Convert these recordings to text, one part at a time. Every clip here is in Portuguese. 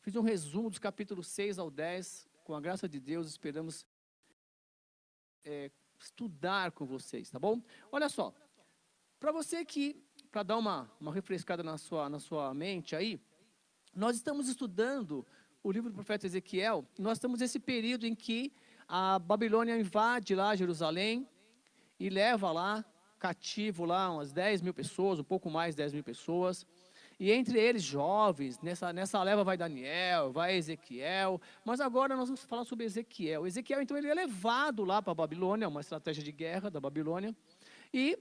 fiz um resumo dos capítulos 6 ao 10, com a graça de Deus, esperamos estudar com vocês, tá bom? Olha só, para você para dar uma refrescada na sua mente aí, nós estamos estudando o livro do profeta Ezequiel, nós estamos nesse período em que a Babilônia invade lá Jerusalém e leva lá, cativo lá, umas 10 mil pessoas, um pouco mais de 10 mil pessoas, e entre eles jovens, nessa leva vai Daniel, vai Ezequiel, mas agora nós vamos falar sobre Ezequiel. Ezequiel, então, ele é levado lá para a Babilônia, uma estratégia de guerra da Babilônia, e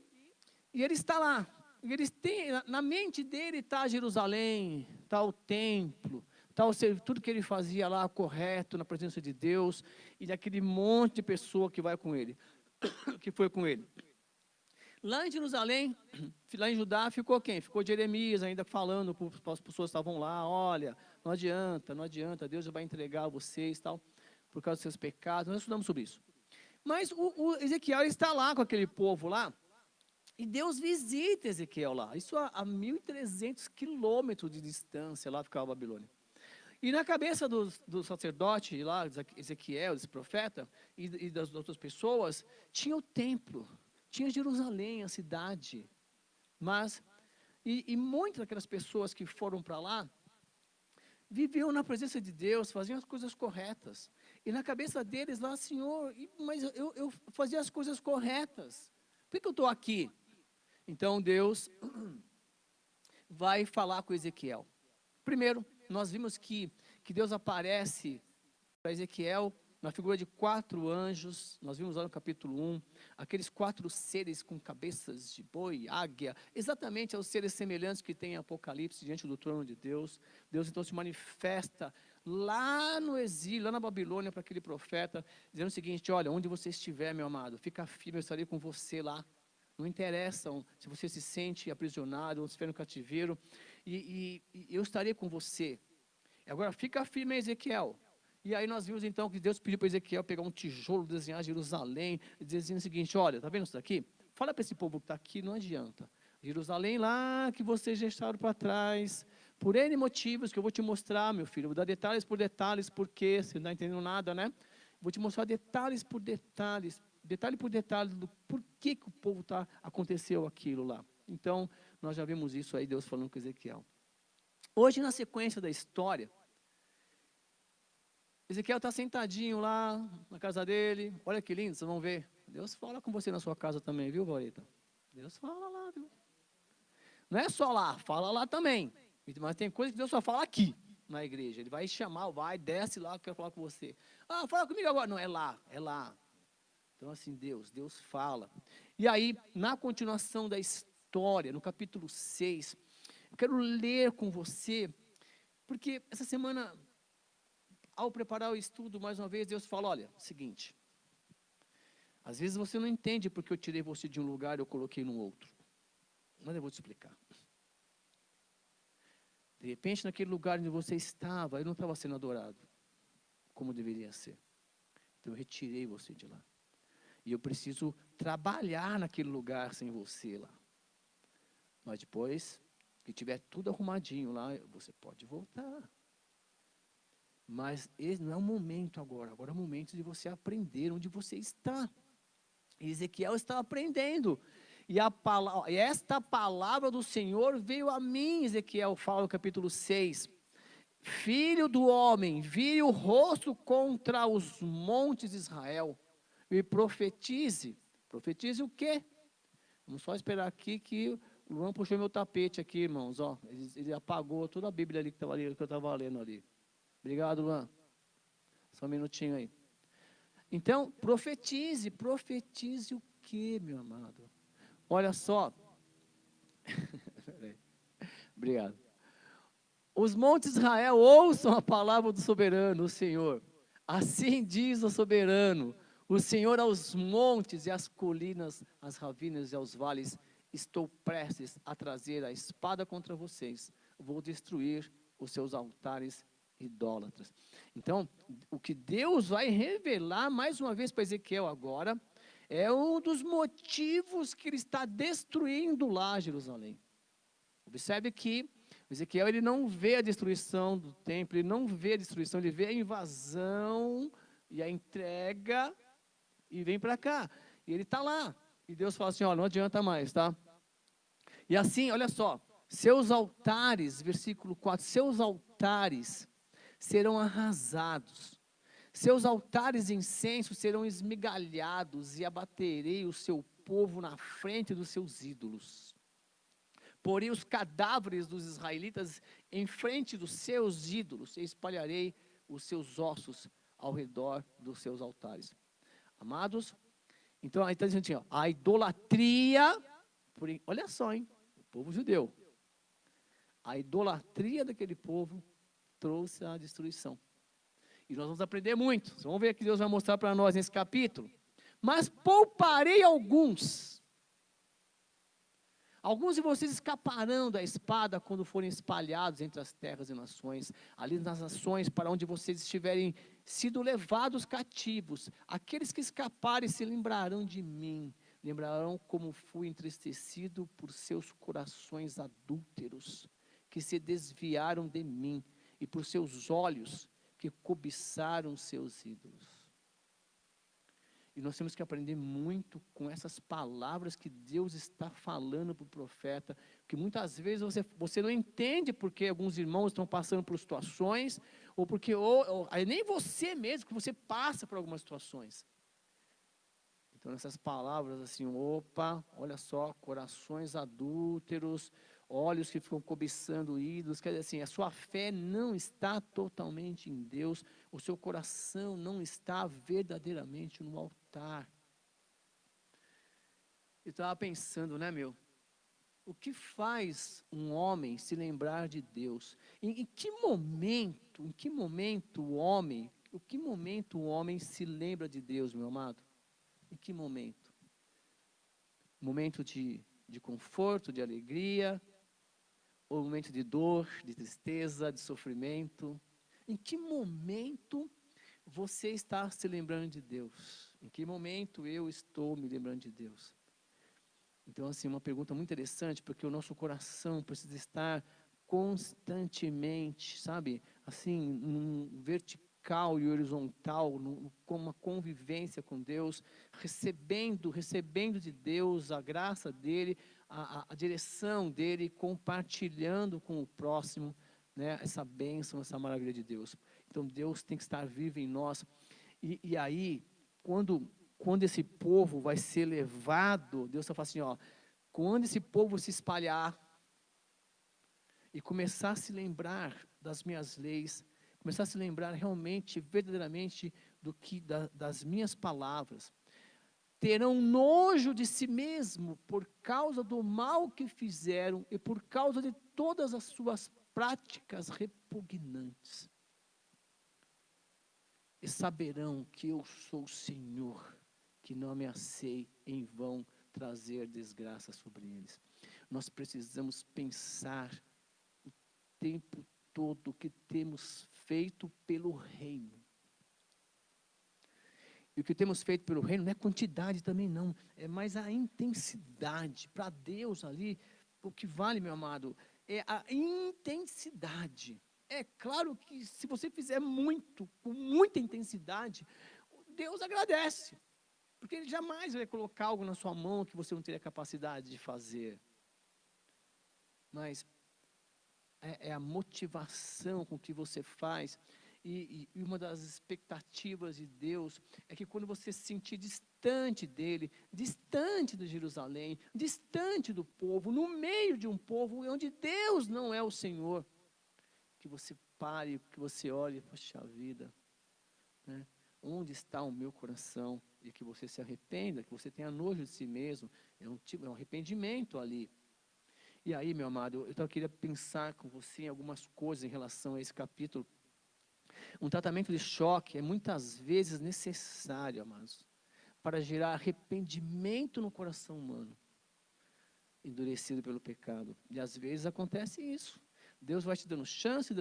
ele está lá, e eles têm, na mente dele está Jerusalém, está o templo, está tudo que ele fazia lá correto, na presença de Deus, e daquele monte de pessoa que vai com ele, que foi com ele. Lá em Jerusalém, lá em Judá, ficou quem? Ficou Jeremias ainda falando para as pessoas que estavam lá, olha, não adianta, Deus vai entregar vocês, tal, por causa dos seus pecados. Nós estudamos sobre isso. Mas o Ezequiel está lá com aquele povo lá, e Deus visita Ezequiel lá. Isso a 1.300 quilômetros de distância, lá ficava a Babilônia. E na cabeça do sacerdote lá, Ezequiel, desse profeta, e das outras pessoas, tinha o templo, tinha Jerusalém, a cidade. Mas, e muitas daquelas pessoas que foram para lá, viviam na presença de Deus, faziam as coisas corretas. E na cabeça deles lá, Senhor, mas eu fazia as coisas corretas. Por que eu estou aqui? Então Deus vai falar com Ezequiel. Primeiro, nós vimos que Deus aparece para Ezequiel na figura de 4 anjos, nós vimos lá no capítulo 1, aqueles 4 seres com cabeças de boi, águia, exatamente aos seres semelhantes que tem em Apocalipse, diante do trono de Deus. Deus então se manifesta lá no exílio, lá na Babilônia, para aquele profeta, dizendo o seguinte, olha, onde você estiver, meu amado, fica firme, eu estarei com você lá. Não interessa se você se sente aprisionado ou se estiver no cativeiro, e eu estarei com você. Agora fica firme, Ezequiel. E aí nós vimos então que Deus pediu para Ezequiel pegar um tijolo, desenhar Jerusalém, dizendo o seguinte, olha, está vendo isso daqui? Fala para esse povo que está aqui, não adianta. Jerusalém lá que vocês deixaram para trás, por N motivos que eu vou te mostrar, meu filho, vou dar detalhes por detalhes, porque você não está entendendo nada, né? Vou te mostrar detalhes por detalhes, detalhe por detalhe, do porquê que o povo aconteceu aquilo lá. Então, nós já vimos isso aí, Deus falando com Ezequiel. Hoje, na sequência da história, Ezequiel está sentadinho lá na casa dele. Olha que lindo, vocês vão ver. Deus fala com você na sua casa também, viu, Valeta? Deus fala lá, viu? Não é só lá, fala lá também. Mas tem coisa que Deus só fala aqui, na igreja. Ele vai chamar, desce lá, eu quero falar com você. Ah, fala comigo agora. Não, é lá, é lá. Então, assim, Deus fala. E aí, na continuação da história, no capítulo 6, eu quero ler com você, porque essa semana, ao preparar o estudo, mais uma vez, Deus fala, olha, seguinte, às vezes você não entende porque eu tirei você de um lugar e eu coloquei no outro. Mas eu vou te explicar. De repente, naquele lugar onde você estava, eu não estava sendo adorado, como deveria ser. Então, eu retirei você de lá. E eu preciso trabalhar naquele lugar sem você lá. Mas depois que tiver tudo arrumadinho lá, você pode voltar. Mas esse não é o momento agora. Agora é o momento de você aprender onde você está. E Ezequiel está aprendendo. E esta palavra do Senhor veio a mim, Ezequiel fala no capítulo 6. Filho do homem, vire o rosto contra os montes de Israel e profetize. Profetize o quê? Vamos só esperar aqui que o Luan puxou meu tapete aqui, irmãos. Ó, ele apagou toda a Bíblia ali que eu estava lendo ali. Obrigado, Luan. Só um minutinho aí. Então, profetize o quê, meu amado? Olha só. Obrigado. Os montes de Israel ouçam a palavra do soberano, o Senhor. Assim diz o soberano, o Senhor aos montes e às colinas, às ravinas e aos vales, estou prestes a trazer a espada contra vocês. Vou destruir os seus altares idólatras. Então, o que Deus vai revelar mais uma vez para Ezequiel agora, é um dos motivos que ele está destruindo lá Jerusalém. Observe que Ezequiel, ele não vê a destruição do templo, ele não vê a destruição, ele vê a invasão e a entrega e vem para cá. E ele está lá. E Deus fala assim, ó, não adianta mais, tá? E assim, olha só, seus altares, versículo 4, seus altares serão arrasados, seus altares de incenso serão esmigalhados e abaterei o seu povo na frente dos seus ídolos. Porém os cadáveres dos israelitas em frente dos seus ídolos, e espalharei os seus ossos ao redor dos seus altares. Amados, então aí está dizendo assim, ó, a idolatria, olha só, hein, o povo judeu, a idolatria daquele povo trouxe a destruição. E nós vamos aprender muito, vamos ver o que Deus vai mostrar para nós nesse capítulo. Mas pouparei alguns. Alguns de vocês escaparão da espada quando forem espalhados entre as terras e nações, ali nas nações para onde vocês estiverem sido levados cativos. Aqueles que escaparem se lembrarão de mim, lembrarão como fui entristecido por seus corações adúlteros, que se desviaram de mim, e por seus olhos que cobiçaram seus ídolos. E nós temos que aprender muito com essas palavras que Deus está falando para o profeta, que muitas vezes você não entende porque alguns irmãos estão passando por situações, ou porque nem você mesmo, que você passa por algumas situações. Então essas palavras assim, opa, olha só, corações adúlteros, olhos que ficam cobiçando ídolos, quer dizer assim, a sua fé não está totalmente em Deus, o seu coração não está verdadeiramente no altar. Eu estava pensando, né, o que faz um homem se lembrar de Deus? Em que momento o homem se lembra de Deus, meu amado? Em que momento? Momento de conforto, de alegria, ou momento de dor, de tristeza, de sofrimento? Em que momento você está se lembrando de Deus? Em que momento eu estou me lembrando de Deus? Então, assim, uma pergunta muito interessante, porque o nosso coração precisa estar constantemente, sabe, assim, num vertical e horizontal, com uma convivência com Deus, recebendo de Deus a graça dEle, a direção dEle, compartilhando com o próximo, né, essa bênção, essa maravilha de Deus. Então, Deus tem que estar vivo em nós. E aí, quando esse povo vai ser levado, Deus está falando assim, ó, quando esse povo se espalhar e começar a se lembrar das minhas leis, começar a se lembrar realmente, verdadeiramente das minhas palavras, terão nojo de si mesmo por causa do mal que fizeram e por causa de todas as suas práticas repugnantes. E saberão que eu sou o Senhor, que não ameacei em vão trazer desgraça sobre eles. Nós precisamos pensar o tempo todo o que temos feito pelo reino. E o que temos feito pelo reino não é quantidade também não, é mais a intensidade. Para Deus ali, o que vale, meu amado, é a intensidade. É claro que se você fizer muito, com muita intensidade, Deus agradece. Porque Ele jamais vai colocar algo na sua mão que você não teria capacidade de fazer. Mas é a motivação com que você faz. E uma das expectativas de Deus é que quando você se sentir distante dEle, distante de Jerusalém, distante do povo, no meio de um povo onde Deus não é o Senhor, que você pare, que você olhe, poxa vida, né? Onde está o meu coração? E que você se arrependa, que você tenha nojo de si mesmo, é um arrependimento ali. E aí, meu amado, eu queria pensar com você em algumas coisas em relação a esse capítulo. Um tratamento de choque é muitas vezes necessário, amados, para gerar arrependimento no coração humano, endurecido pelo pecado. E às vezes acontece isso. Deus vai te dando chance,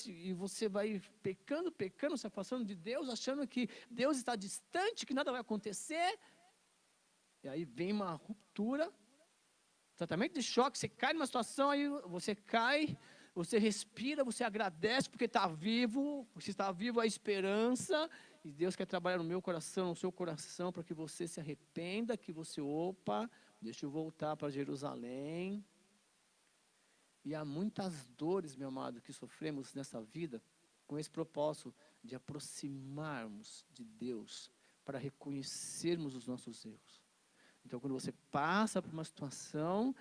e você vai pecando, se afastando de Deus, achando que Deus está distante, que nada vai acontecer. E aí vem uma ruptura, Tratamento de choque, você cai numa situação, aí você cai, você respira, você agradece porque está vivo, você está vivo, a esperança, e Deus quer trabalhar no meu coração, no seu coração, para que você se arrependa, que você, opa, deixa eu voltar para Jerusalém. E há muitas dores, meu amado, que sofremos nessa vida, com esse propósito de aproximarmos de Deus, para reconhecermos os nossos erros. Então, quando você passa por uma situação,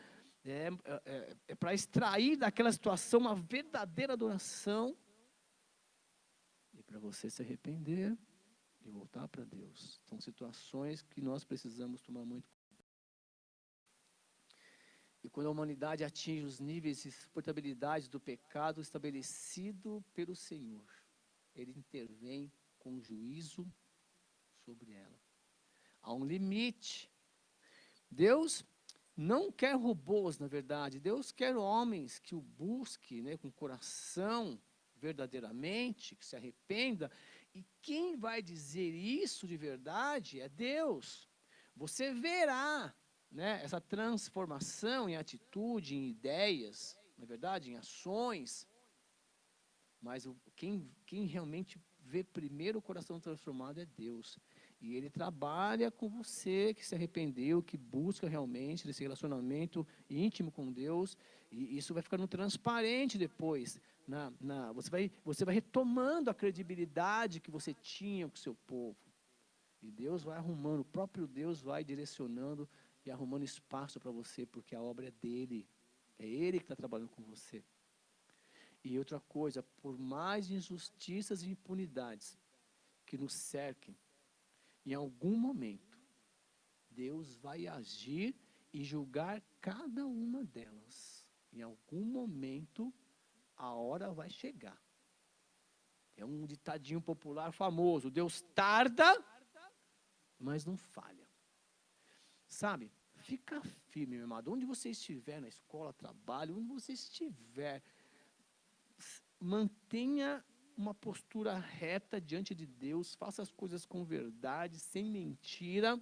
é para extrair daquela situação uma verdadeira adoração, e para você se arrepender e voltar para Deus. São situações que nós precisamos tomar muito cuidado. E quando a humanidade atinge os níveis de suportabilidade do pecado estabelecido pelo Senhor, Ele intervém com juízo sobre ela. Há um limite. Deus não quer robôs, na verdade. Deus quer homens que o busquem, né, com coração, verdadeiramente, que se arrependa. E quem vai dizer isso de verdade é Deus. Você verá, né, essa transformação em atitude, em ideias, na verdade, em ações. Mas quem realmente vê primeiro o coração transformado é Deus. E Ele trabalha com você que se arrependeu, que busca realmente esse relacionamento íntimo com Deus. E isso vai ficando transparente depois. Você vai retomando a credibilidade que você tinha com o seu povo. E Deus vai arrumando, o próprio Deus vai direcionando e arrumando espaço para você, porque a obra é dEle. É Ele que está trabalhando com você. E outra coisa, por mais injustiças e impunidades que nos cerquem, em algum momento, Deus vai agir e julgar cada uma delas. Em algum momento, a hora vai chegar. É um ditadinho popular famoso: Deus tarda, mas não falha. Sabe, fica firme, meu amado. Onde você estiver, na escola, trabalho, onde você estiver, mantenha uma postura reta diante de Deus, faça as coisas com verdade, sem mentira,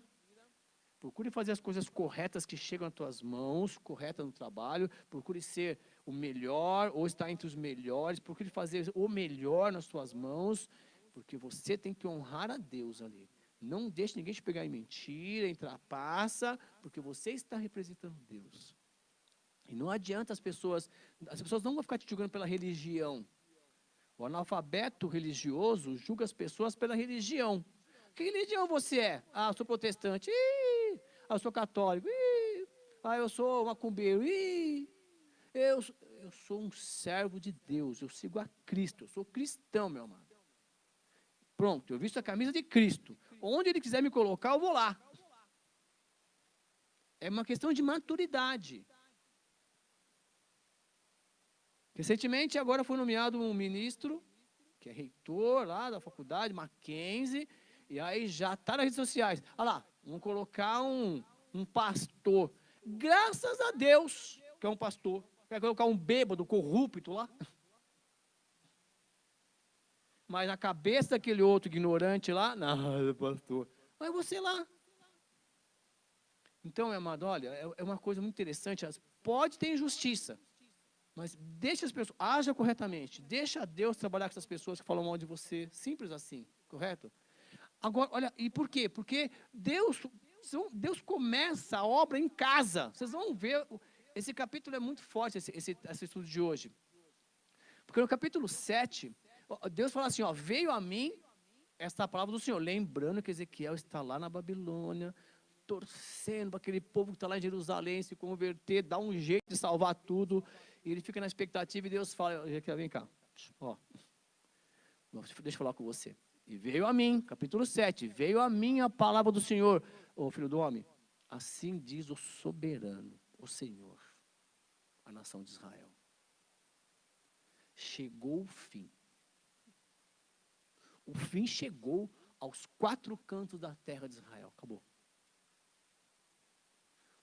procure fazer as coisas corretas que chegam às tuas mãos, correta no trabalho, procure ser o melhor, ou estar entre os melhores, procure fazer o melhor nas tuas mãos, porque você tem que honrar a Deus ali. Não deixe ninguém te pegar em mentira, em trapaça, porque você está representando Deus. E não adianta as pessoas não vão ficar te julgando pela religião. O analfabeto religioso julga as pessoas pela religião. Que religião você é? Ah, eu sou protestante. Eu sou católico. Eu sou macumbeiro. Eu sou um servo de Deus. Eu sigo a Cristo. Eu sou cristão, meu amado. Pronto, eu visto a camisa de Cristo. Onde Ele quiser me colocar, eu vou lá. É uma questão de maturidade. Recentemente, agora foi nomeado um ministro, que é reitor lá da faculdade, Mackenzie, e aí já está nas redes sociais. Olha lá, vamos colocar um pastor. Graças a Deus que é um pastor. Quer colocar um bêbado, corrupto lá? Mas na cabeça daquele outro ignorante lá, não, pastor. Vai você lá. Então, meu amado, olha, é uma coisa muito interessante. Pode ter injustiça. Mas deixa as pessoas, haja corretamente, deixa Deus trabalhar com essas pessoas que falam mal de você, simples assim, correto? Agora, olha, e por quê? Porque Deus começa a obra em casa. Vocês vão ver, esse capítulo é muito forte, esse estudo de hoje. Porque no capítulo 7, Deus fala assim, veio a mim esta palavra do Senhor, lembrando que Ezequiel está lá na Babilônia, torcendo para aquele povo que está lá em Jerusalém se converter, dar um jeito de salvar tudo. E ele fica na expectativa e Deus fala, vem cá, deixa eu falar com você. E veio a mim, capítulo 7, veio a mim a palavra do Senhor, filho do homem, assim diz o soberano, o Senhor, a nação de Israel. Chegou o fim. O fim chegou aos 4 cantos da terra de Israel, acabou.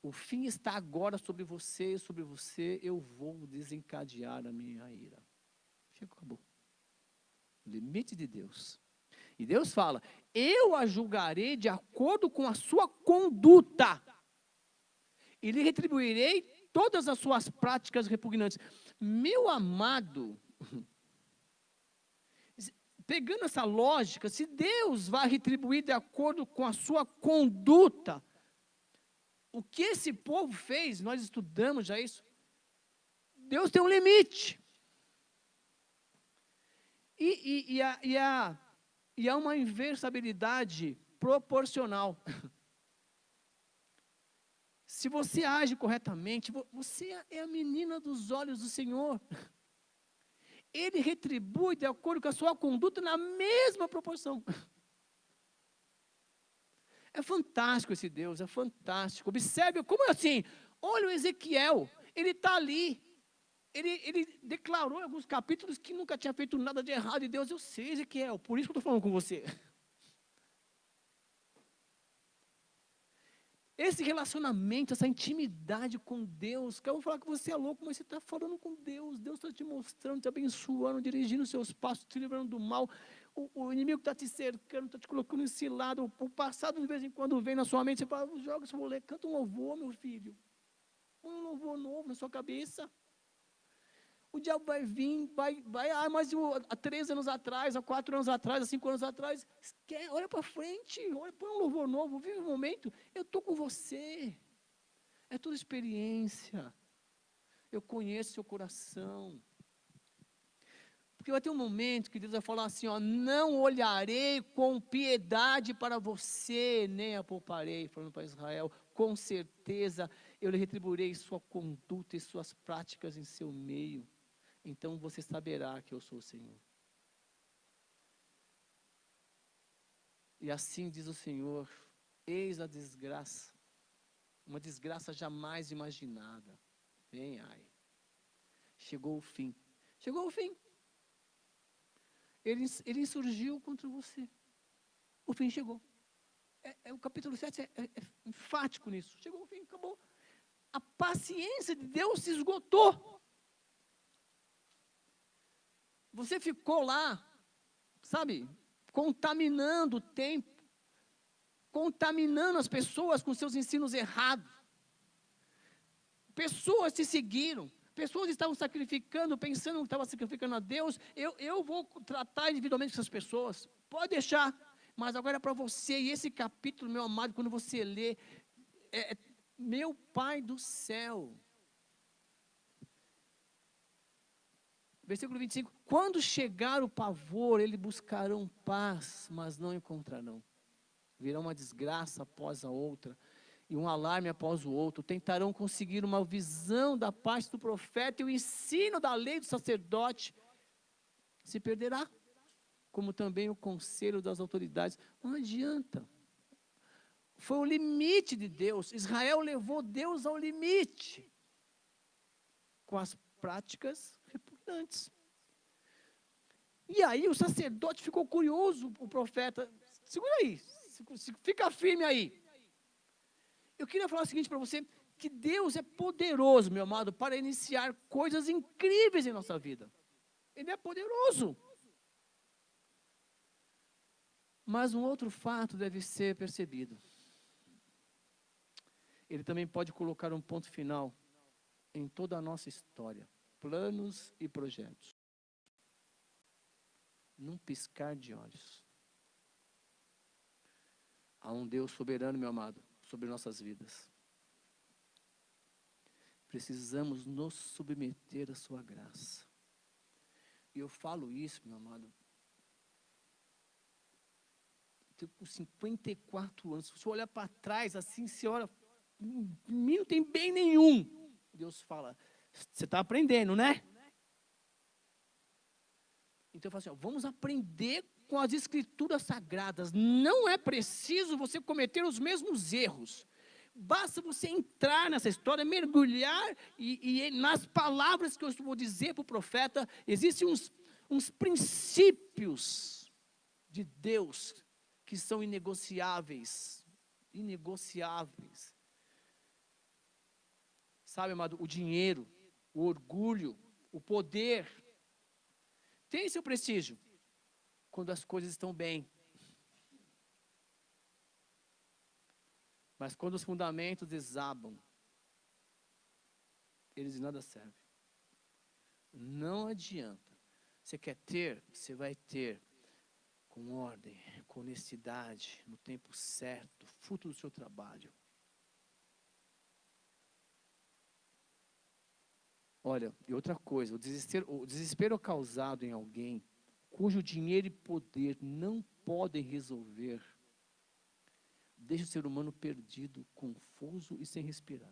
O fim está agora sobre você, eu vou desencadear a minha ira. Chegou, acabou. O limite de Deus. E Deus fala, eu a julgarei de acordo com a sua conduta. E lhe retribuirei todas as suas práticas repugnantes. Meu amado, pegando essa lógica, se Deus vai retribuir de acordo com a sua conduta, o que esse povo fez, nós estudamos já isso, Deus tem um limite. E há uma inversabilidade proporcional. Se você age corretamente, você é a menina dos olhos do Senhor. Ele retribui de acordo com a sua conduta na mesma proporção. É fantástico esse Deus, é fantástico. Observe, como é assim? Olha o Ezequiel, ele está ali. Ele declarou em alguns capítulos que nunca tinha feito nada de errado. E Deus, eu sei, Ezequiel, por isso que eu estou falando com você. Esse relacionamento, essa intimidade com Deus, que eu vou falar que você é louco, mas você está falando com Deus. Deus está te mostrando, te abençoando, dirigindo os seus passos, te livrando do mal. O inimigo está te cercando, está te colocando nesse lado. O passado, de vez em quando, vem na sua mente. Você fala, joga esse moleque, canta um louvor, meu filho. Põe um louvor novo na sua cabeça. O diabo vai vir, mas há 3 anos atrás, há 4 anos atrás, há 5 anos atrás, olha para frente, põe um louvor novo, vive o momento, eu estou com você, é toda experiência, eu conheço seu coração, porque vai ter um momento que Deus vai falar assim, ó, não olharei com piedade para você, nem a pouparei, falando para Israel, com certeza eu lhe retribuirei sua conduta e suas práticas em seu meio. Então você saberá que eu sou o Senhor. E assim diz o Senhor, eis a desgraça, uma desgraça jamais imaginada. Vem, ai. Chegou o fim. Chegou o fim. Ele insurgiu contra você. O fim chegou. O capítulo 7 é enfático nisso. Chegou o fim, acabou. A paciência de Deus se esgotou. Você ficou lá, sabe, contaminando o tempo, contaminando as pessoas com seus ensinos errados. Pessoas te seguiram, pessoas estavam sacrificando, pensando que estavam sacrificando a Deus. Eu vou tratar individualmente com essas pessoas, pode deixar, mas agora é para você. E esse capítulo, meu amado, quando você lê, meu Pai do céu. Versículo 25, quando chegar o pavor, eles buscarão paz, mas não encontrarão. Virá uma desgraça após a outra, e um alarme após o outro. Tentarão conseguir uma visão da parte do profeta, e o ensino da lei do sacerdote se perderá, como também o conselho das autoridades. Não adianta. Foi o limite de Deus. Israel levou Deus ao limite, com as práticas repugnantes. E aí o sacerdote ficou curioso, o profeta, segura aí, fica firme aí. Eu queria falar o seguinte para você, que Deus é poderoso, meu amado, para iniciar coisas incríveis em nossa vida. Ele é poderoso. Mas um outro fato deve ser percebido. Ele também pode colocar um ponto final em toda a nossa história. Planos e projetos. Num piscar de olhos. Há um Deus soberano, meu amado, sobre nossas vidas. Precisamos nos submeter à sua graça. E eu falo isso, meu amado, com 54 anos. Se você olhar para trás assim, você olha, mim não tem bem nenhum. Deus fala, você está aprendendo, né? Então eu falo assim, ó, vamos aprender com as escrituras sagradas. Não é preciso você cometer os mesmos erros. Basta você entrar nessa história, mergulhar e nas palavras que eu vou dizer para o profeta, existem uns princípios de Deus que são inegociáveis. Inegociáveis. Sabe, amado, o dinheiro, o orgulho, o poder, tem seu prestígio quando as coisas estão bem. Mas quando os fundamentos desabam, eles de nada servem. Não adianta. Você quer ter, você vai ter com ordem, com honestidade, no tempo certo, fruto do seu trabalho. Olha, e outra coisa, o desespero causado em alguém, cujo dinheiro e poder não podem resolver, deixa o ser humano perdido, confuso e sem respirar.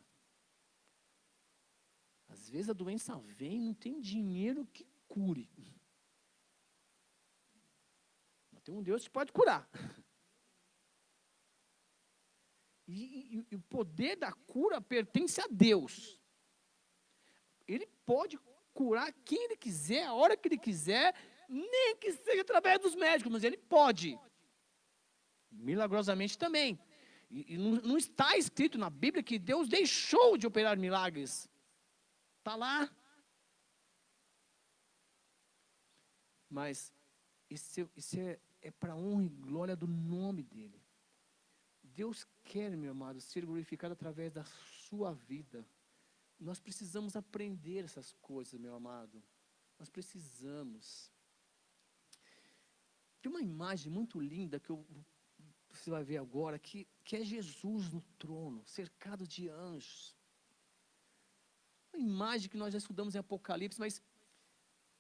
Às vezes a doença vem e não tem dinheiro que cure. Mas tem um Deus que pode curar. E o poder da cura pertence a Deus. Ele pode curar quem Ele quiser, a hora que Ele quiser, nem que seja através dos médicos, mas Ele pode. Milagrosamente também. E não está escrito na Bíblia que Deus deixou de operar milagres. Está lá. Mas isso é para honra e glória do nome dEle. Deus quer, meu amado, ser glorificado através da sua vida. Nós precisamos aprender essas coisas, meu amado. Nós precisamos. Tem uma imagem muito linda que você vai ver agora, que é Jesus no trono, cercado de anjos. Uma imagem que nós já estudamos em Apocalipse, mas...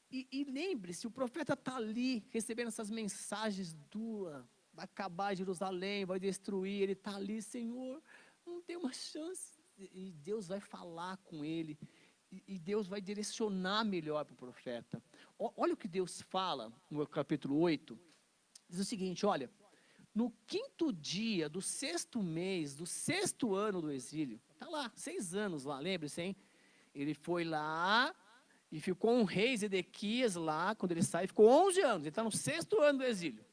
E lembre-se, o profeta está ali, recebendo essas mensagens duras. Vai acabar Jerusalém, vai destruir. Ele está ali, Senhor, não tem uma chance. E Deus vai falar com ele. E Deus vai direcionar melhor para o profeta. Olha o que Deus fala no capítulo 8. Diz o seguinte, olha. No 5º dia do 6º mês, do 6º ano do exílio. Está lá, 6 anos lá, lembre-se, hein? Ele foi lá... E ficou um rei Zedequias lá, quando ele sai, ficou 11 anos. Ele está no 6º ano do exílio.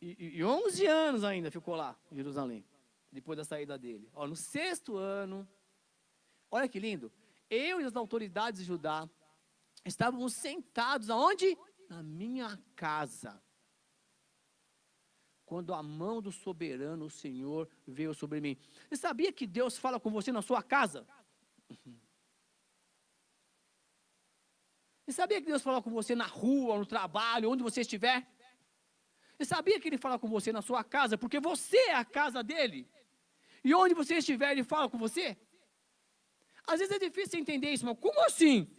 E 11 anos ainda ficou lá, em Jerusalém, depois da saída dele. Ó, no 6º ano, olha que lindo. Eu e as autoridades de Judá estávamos sentados aonde? Na minha casa. Quando a mão do soberano, o Senhor, veio sobre mim. Você sabia que Deus fala com você na sua casa? Você sabia que Deus fala com você na rua, no trabalho, onde você estiver? Você sabia que Ele fala com você na sua casa, porque você é a casa dEle? E onde você estiver, Ele fala com você? Às vezes é difícil entender isso, mas como assim?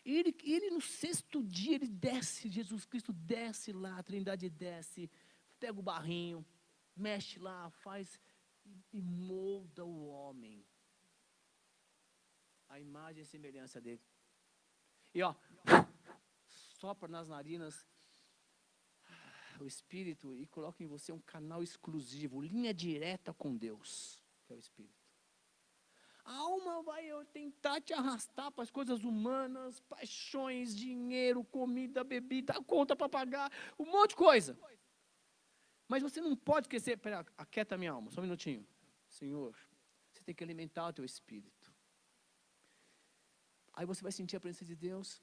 Ele no 6º dia, Ele desce, Jesus Cristo desce lá, a Trindade desce, pega o barrinho, mexe lá, faz e molda o homem. A imagem e semelhança dele. E ó, sopra nas narinas o Espírito e coloca em você um canal exclusivo, linha direta com Deus, que é o Espírito. A alma vai tentar te arrastar para as coisas humanas, paixões, dinheiro, comida, bebida, conta para pagar, um monte de coisa. Mas você não pode esquecer, pera, aquieta minha alma, só um minutinho. Senhor, você tem que alimentar o teu Espírito. Aí você vai sentir a presença de Deus.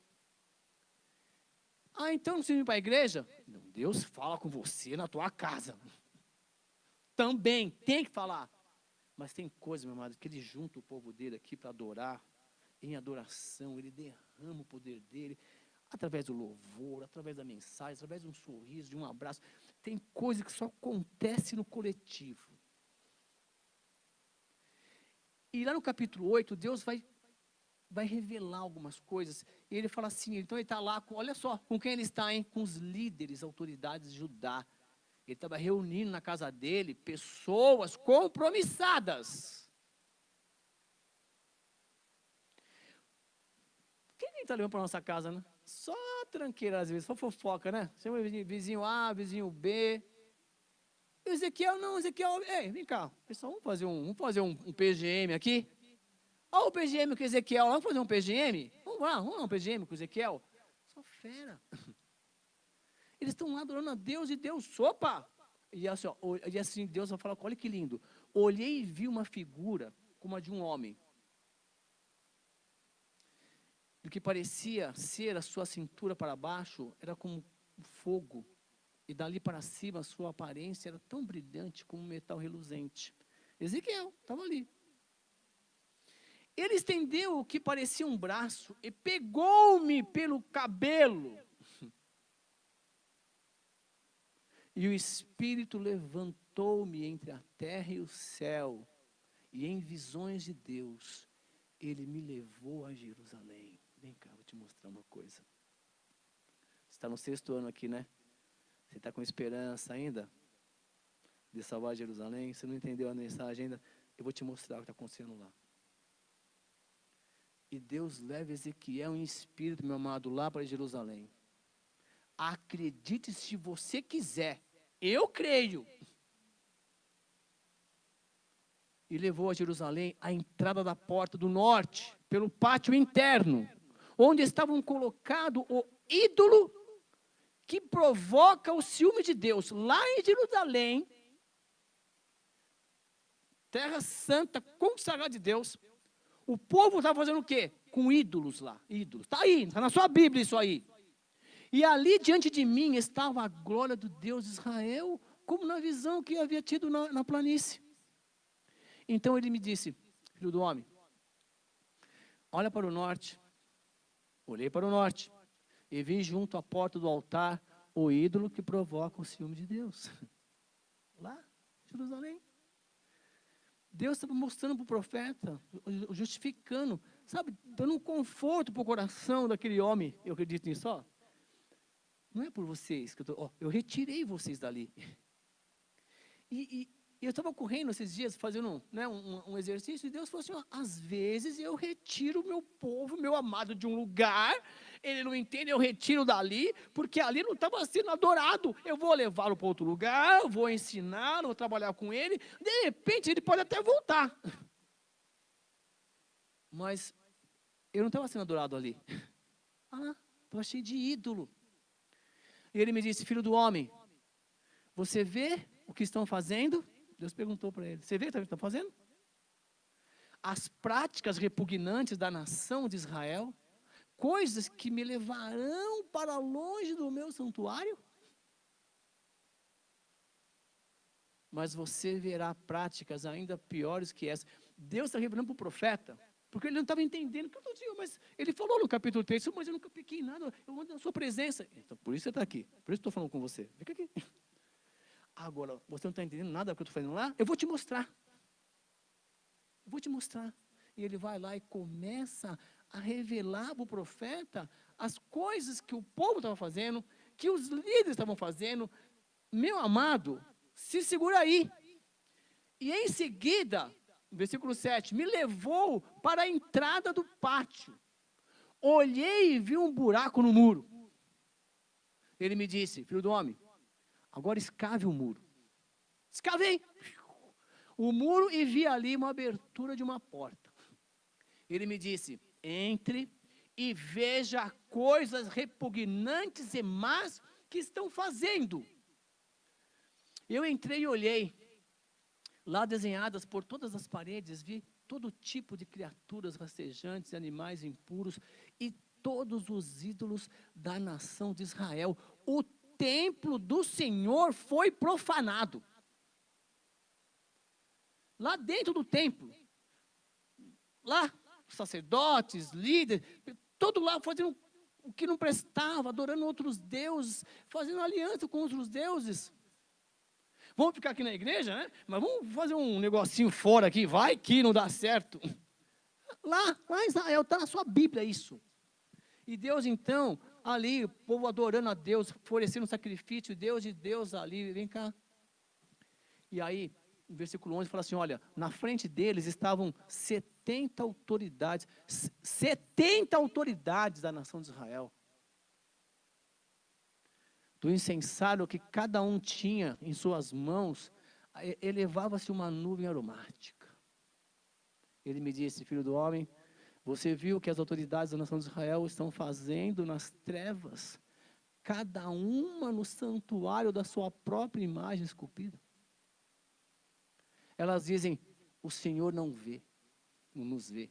Então não precisa ir para a igreja? Não, Deus fala com você na tua casa. Também, tem que falar. Mas tem coisa, meu amado, que Ele junta o povo dele aqui para adorar. Em adoração, Ele derrama o poder dele. Através do louvor, através da mensagem, através de um sorriso, de um abraço. Tem coisa que só acontece no coletivo. E lá no capítulo 8, Deus vai revelar algumas coisas, e ele fala assim, então ele está lá, olha só, com quem ele está, hein? Com os líderes, autoridades de Judá. Ele estava reunindo na casa dele, pessoas compromissadas. Quem está levando para a nossa casa, né? Só tranqueira às vezes, só fofoca, né? Chama vizinho A, vizinho B. Ezequiel, ei, vem cá, pessoal, vamos fazer um PGM aqui. Olha o PGM com Ezequiel, vamos fazer um PGM? Vamos lá um PGM com Ezequiel. Só fera. Eles estão lá adorando a Deus e Deus, opa! E assim, Deus vai falar, olha que lindo. Olhei e vi uma figura como a de um homem. Do que parecia ser a sua cintura para baixo, era como fogo. E dali para cima, a sua aparência era tão brilhante como um metal reluzente. Ezequiel, estava ali. Ele estendeu o que parecia um braço e pegou-me pelo cabelo. E o Espírito levantou-me entre a terra e o céu. E em visões de Deus, ele me levou a Jerusalém. Vem cá, vou te mostrar uma coisa. Você está no 6º ano aqui, né? Você está com esperança ainda de salvar Jerusalém? Você não entendeu a mensagem ainda? Eu vou te mostrar o que está acontecendo lá. E Deus leva Ezequiel em espírito, meu amado, lá para Jerusalém. Acredite se você quiser. Eu creio. E levou a Jerusalém à entrada da porta do norte, pelo pátio interno, onde estavam colocado o ídolo que provoca o ciúme de Deus. Lá em Jerusalém, terra santa, consagrada de Deus, o povo estava fazendo o quê? Com ídolos lá, ídolos. Está aí, está na sua Bíblia isso aí. E ali diante de mim estava a glória do Deus de Israel, como na visão que havia tido na planície. Então ele me disse, filho do homem, olha para o norte. Olhei para o norte e vi junto à porta do altar o ídolo que provoca o ciúme de Deus. Lá, Jerusalém. Deus estava mostrando para o profeta, justificando, sabe, dando um conforto para o coração daquele homem. Eu acredito nisso, ó. Não é por vocês, que eu retirei vocês dali. E eu estava correndo esses dias, fazendo um exercício, e Deus falou assim, ó, às vezes eu retiro o meu povo, meu amado, de um lugar, ele não entende, eu retiro dali, porque ali não estava sendo adorado. Eu vou levá-lo para outro lugar, vou ensiná-lo, vou trabalhar com ele, de repente ele pode até voltar. Mas eu não estava sendo adorado ali. Estava cheio de ídolo. E ele me disse, filho do homem, você vê o que estão fazendo? Deus perguntou para ele, você vê o que estão fazendo? As práticas repugnantes da nação de Israel, coisas que me levarão para longe do meu santuário? Mas você verá práticas ainda piores que essas. Deus está revelando para o profeta, porque ele não estava entendendo o que eu estou dizendo, mas ele falou no capítulo 3, mas eu nunca pequei em nada, eu ando na sua presença. Então, por isso você está aqui, por isso estou falando com você. Fica aqui. Agora, você não está entendendo nada do que eu estou fazendo lá? Eu vou te mostrar. Eu vou te mostrar. E ele vai lá e começa a revelar para o profeta as coisas que o povo estava fazendo, que os líderes estavam fazendo. Meu amado, se segura aí. E em seguida, versículo 7, me levou para a entrada do pátio. Olhei e vi um buraco no muro. Ele me disse, filho do homem, agora escave o muro. Escavei o muro e vi ali uma abertura de uma porta. Ele me disse, entre e veja coisas repugnantes e más que estão fazendo. Eu entrei e olhei. Lá desenhadas por todas as paredes, vi todo tipo de criaturas rastejantes, animais impuros e todos os ídolos da nação de Israel. O templo do Senhor foi profanado. Lá dentro do templo, lá, sacerdotes, líderes, todo lá fazendo o que não prestava, adorando outros deuses, fazendo aliança com outros deuses. Vamos ficar aqui na igreja, né? Mas vamos fazer um negocinho fora aqui, vai que não dá certo. Lá em Israel, está na sua Bíblia isso. E Deus então, ali, o povo adorando a Deus, oferecendo um sacrifício, Deus de Deus ali, vem cá. E aí, no versículo 11, fala assim, olha, na frente deles estavam 70 autoridades da nação de Israel. Do incensário que cada um tinha em suas mãos, elevava-se uma nuvem aromática. Ele me disse, filho do homem, você viu que as autoridades da nação de Israel estão fazendo nas trevas, cada uma no santuário da sua própria imagem esculpida? Elas dizem, o Senhor não nos vê.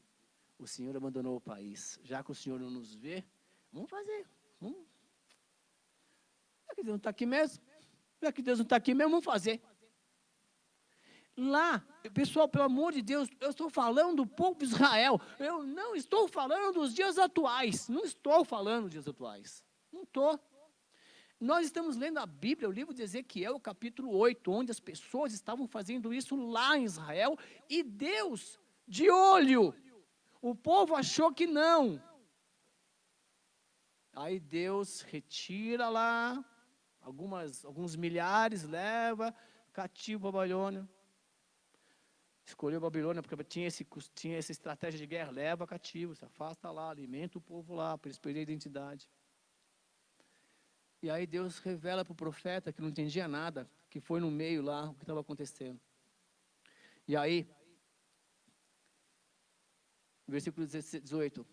O Senhor abandonou o país. Já que o Senhor não nos vê, vamos fazer. Já que Deus não está aqui mesmo, vamos fazer. Lá, pessoal, pelo amor de Deus, eu estou falando do povo de Israel. Eu não estou falando dos dias atuais. Não estou falando dos dias atuais. Não estou. Nós estamos lendo a Bíblia, o livro de Ezequiel, capítulo 8, onde as pessoas estavam fazendo isso lá em Israel, e Deus, de olho, o povo achou que não. Aí Deus retira lá, alguns milhares, leva cativo a Babilônia. Escolheu a Babilônia porque tinha essa estratégia de guerra, leva cativo, se afasta lá, alimenta o povo lá, para eles perderem a identidade. E aí Deus revela para o profeta, que não entendia nada, que foi no meio lá, o que estava acontecendo. E aí, versículo 18,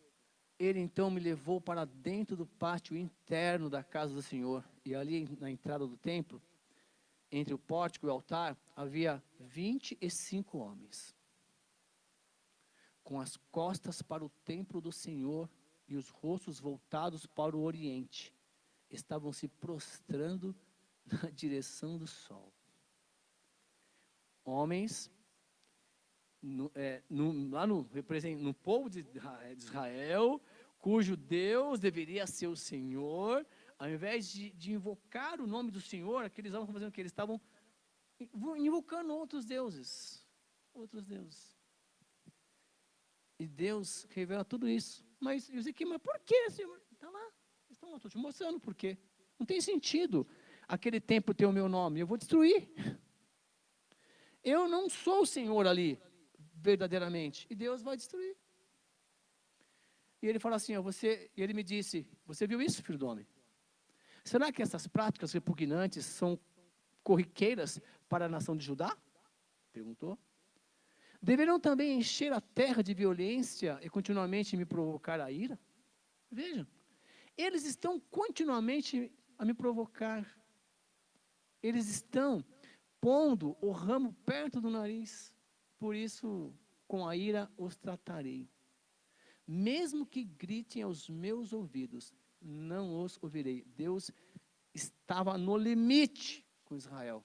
ele então me levou para dentro do pátio interno da casa do Senhor, e ali na entrada do templo, entre o pórtico e o altar, havia 25 homens, com as costas para o templo do Senhor e os rostos voltados para o oriente. Estavam se prostrando na direção do sol. Homens, lá no povo de Israel, cujo Deus deveria ser o Senhor, ao invés de invocar o nome do Senhor, aqueles estavam fazendo o que? Eles estavam invocando outros deuses. Outros deuses. E Deus revela tudo isso. Mas eu sei que, mas por que, Senhor? Está lá. Então, eu estou te mostrando por quê. Não tem sentido aquele templo ter o meu nome. Eu vou destruir. Eu não sou o Senhor ali, verdadeiramente. E Deus vai destruir. E ele fala assim, e ele me disse, você viu isso, filho do homem? Será que essas práticas repugnantes são corriqueiras para a nação de Judá? Perguntou. Deverão também encher a terra de violência e continuamente me provocar a ira? Vejam, eles estão continuamente a me provocar. Eles estão pondo o ramo perto do nariz. Por isso, com a ira os tratarei. Mesmo que gritem aos meus ouvidos, não os ouvirei. Deus estava no limite com Israel.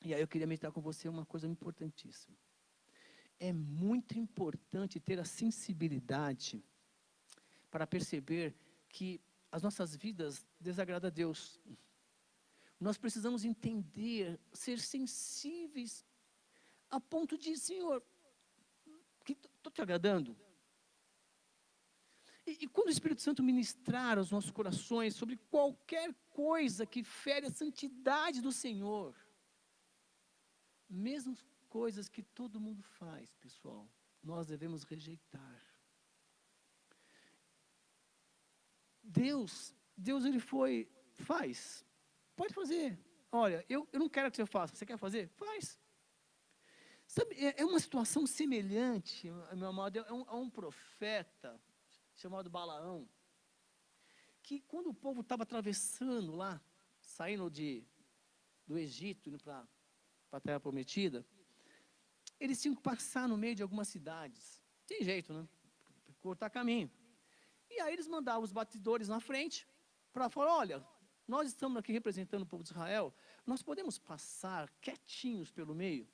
E aí eu queria meditar com você uma coisa importantíssima. É muito importante ter a sensibilidade para perceber que as nossas vidas desagradam a Deus. Nós precisamos entender, ser sensíveis, a ponto de, Senhor, que estou te agradando? E quando o Espírito Santo ministrar aos nossos corações sobre qualquer coisa que fere a santidade do Senhor, mesmo coisas que todo mundo faz, pessoal, nós devemos rejeitar. Deus ele faz, pode fazer. Olha, eu não quero que você faça, você quer fazer? Faz. Sabe, é uma situação semelhante, meu amado, a um profeta chamado Balaão, que quando o povo estava atravessando lá, saindo do Egito, indo para a Terra Prometida, eles tinham que passar no meio de algumas cidades. Tem jeito, né? Cortar caminho. E aí eles mandavam os batidores na frente, para falar, olha, nós estamos aqui representando o povo de Israel, nós podemos passar quietinhos pelo meio?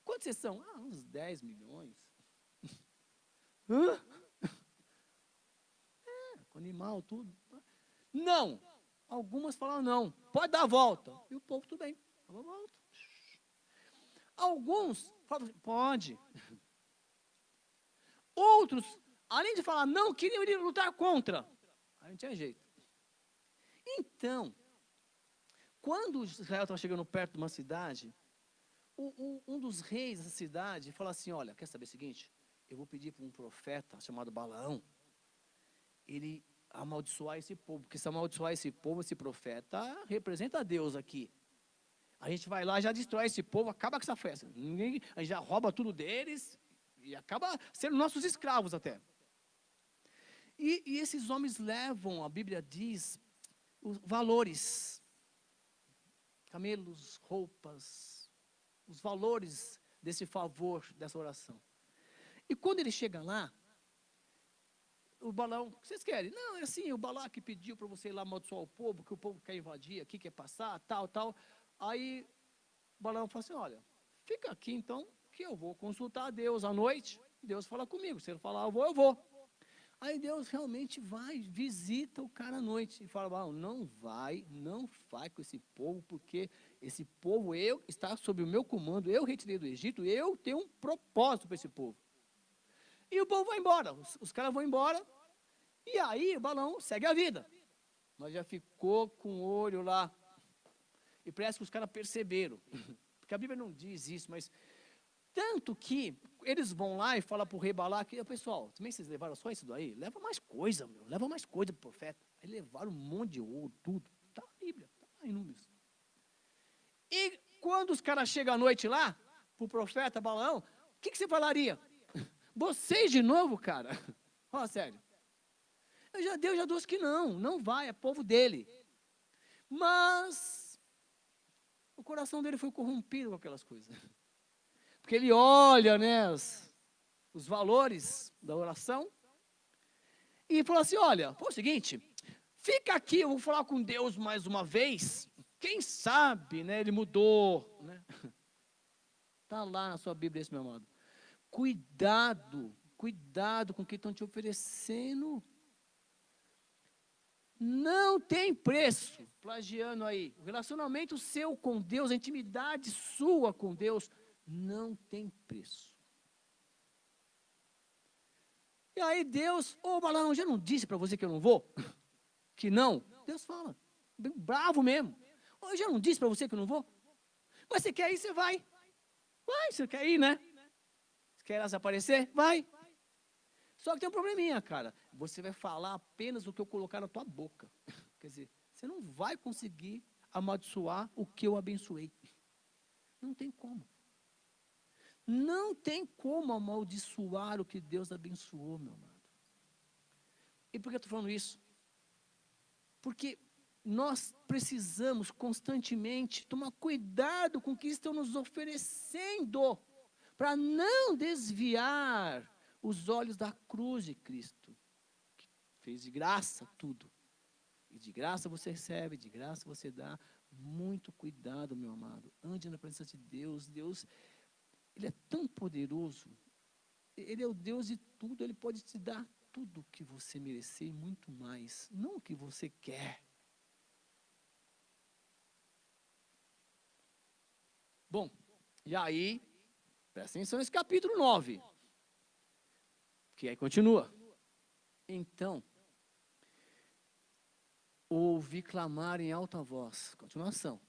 Quantos vocês são? Uns 10 milhões. Hã? Com animal, tudo. Não. Algumas falaram não. Pode dar a volta. E o povo, tudo bem. Dá a volta. Alguns falaram, pode. Outros, além de falar não, queriam ir lutar contra. Aí não tinha jeito. Então, quando Israel estava chegando perto de uma cidade, um dos reis da cidade falou assim, olha, quer saber o seguinte? Eu vou pedir para um profeta chamado Balaão, ele amaldiçoar esse povo, porque se amaldiçoar esse povo, esse profeta representa a Deus aqui. A gente vai lá, já destrói esse povo, acaba com essa festa. A gente já rouba tudo deles e acaba sendo nossos escravos até. E esses homens levam, a Bíblia diz, os valores, camelos, roupas, os valores desse favor, dessa oração. E quando ele chega lá, o Balaão, o que vocês querem? Não, é assim, o Balaão que pediu para você ir lá amaldiçoar o povo, que o povo quer invadir aqui, quer passar, tal. Aí o Balaão falou assim, olha, fica aqui então, que eu vou consultar a Deus à noite, Deus fala comigo, se ele falar eu vou. Aí Deus realmente vai, visita o cara à noite e fala, não vai com esse povo, porque esse povo está sob o meu comando, eu retirei do Egito, eu tenho um propósito para esse povo. E o povo vai embora, os caras vão embora, e aí o Balaão segue a vida. Mas já ficou com o olho lá, e parece que os caras perceberam, porque a Bíblia não diz isso, mas tanto que eles vão lá e falam para o rei Balaque, pessoal, também vocês levaram só isso daí? Leva mais coisa, leva mais coisa para o profeta. Aí levaram um monte de ouro, tudo. Está na Bíblia, está lá em Números. E quando os caras chegam à noite lá, para o profeta Balaão, o que você falaria? Vocês de novo, cara? Fala sério. Deus já disse que não vai, é povo dele. Mas o coração dele foi corrompido com aquelas coisas. Porque ele olha, né, os valores da oração e fala assim, olha, é o seguinte, fica aqui, eu vou falar com Deus mais uma vez, quem sabe, né, ele mudou, né? Está lá na sua Bíblia isso, meu amado. Cuidado com o que estão te oferecendo. Não tem preço, plagiando aí, o relacionamento seu com Deus, a intimidade sua com Deus, não tem preço. E aí Deus, Balaão, já não disse para você que eu não vou? Que não? Deus fala, bem bravo mesmo. Eu já não disse para você que eu não vou? Mas você quer ir, você vai. Vai, você quer ir, né? Você quer elas aparecer? Vai. Só que tem um probleminha, cara. Você vai falar apenas o que eu colocar na tua boca. Quer dizer, você não vai conseguir amaldiçoar o que eu abençoei. Não tem como. Não tem como amaldiçoar o que Deus abençoou, meu amado. E por que eu estou falando isso? Porque nós precisamos constantemente tomar cuidado com o que estão nos oferecendo, para não desviar os olhos da cruz de Cristo, que fez de graça tudo. E de graça você recebe, de graça você dá. Muito cuidado, meu amado. Ande na presença de Deus. Deus, Ele é tão poderoso. Ele é o Deus de tudo. Ele pode te dar tudo o que você merecer e muito mais. Não o que você quer. Bom, e aí, presta atenção nesse capítulo 9. Que aí continua. Então, ouvi clamar em alta voz. Continuação.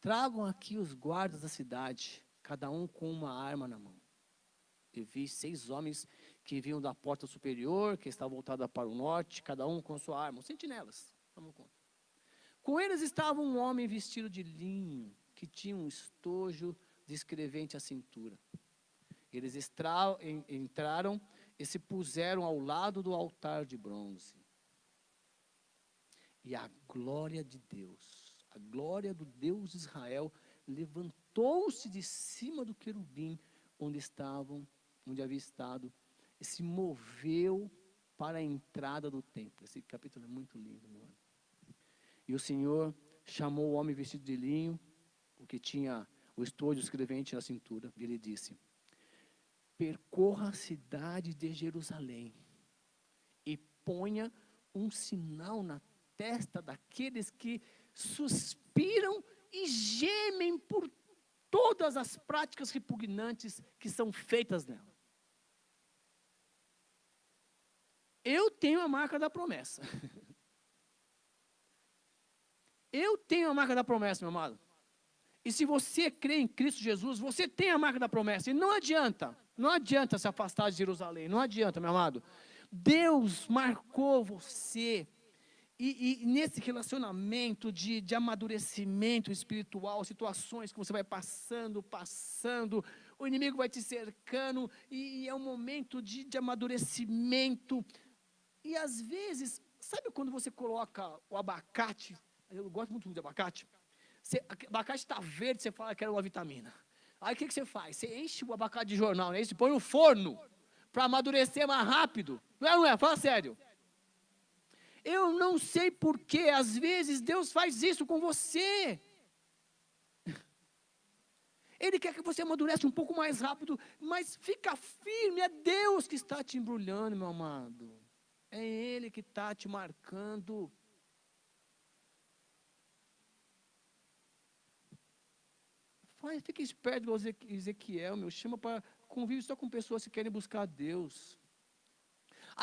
Tragam aqui os guardas da cidade, cada um com uma arma na mão. Eu vi 6 homens que vinham da porta superior, que estava voltada para o norte, cada um com sua arma, sentinelas. Vamos conta. Com eles estava um homem vestido de linho, que tinha um estojo de escrevente à cintura. Eles entraram e se puseram ao lado do altar de bronze. E a glória de Deus, a glória do Deus de Israel, levantou-se de cima do querubim onde havia estado, e se moveu para a entrada do templo. Esse capítulo é muito lindo, meu irmão. E o Senhor chamou o homem vestido de linho, o que tinha o estojo escrevente na cintura, e ele disse: percorra a cidade de Jerusalém e ponha um sinal na testa daqueles que suspiram e gemem por todas as práticas repugnantes que são feitas nela. Eu tenho a marca da promessa. Eu tenho a marca da promessa, meu amado. E se você crê em Cristo Jesus, você tem a marca da promessa. E não adianta se afastar de Jerusalém. Não adianta, meu amado. Deus marcou você. E nesse relacionamento de amadurecimento espiritual, situações que você vai passando, o inimigo vai te cercando, e é um momento de amadurecimento. E às vezes, sabe quando você coloca o abacate? Eu gosto muito de abacate. O abacate está verde, você fala que era uma vitamina. Aí o que você faz? Você enche o abacate de jornal, né? Você põe no forno para amadurecer mais rápido. Não é? Fala sério. Eu não sei porquê, às vezes Deus faz isso com você. Ele quer que você amadurece um pouco mais rápido, mas fica firme, é Deus que está te embrulhando, meu amado. É Ele que está te marcando. Fica esperto igual Ezequiel, meu. Chama para convive só com pessoas que querem buscar Deus.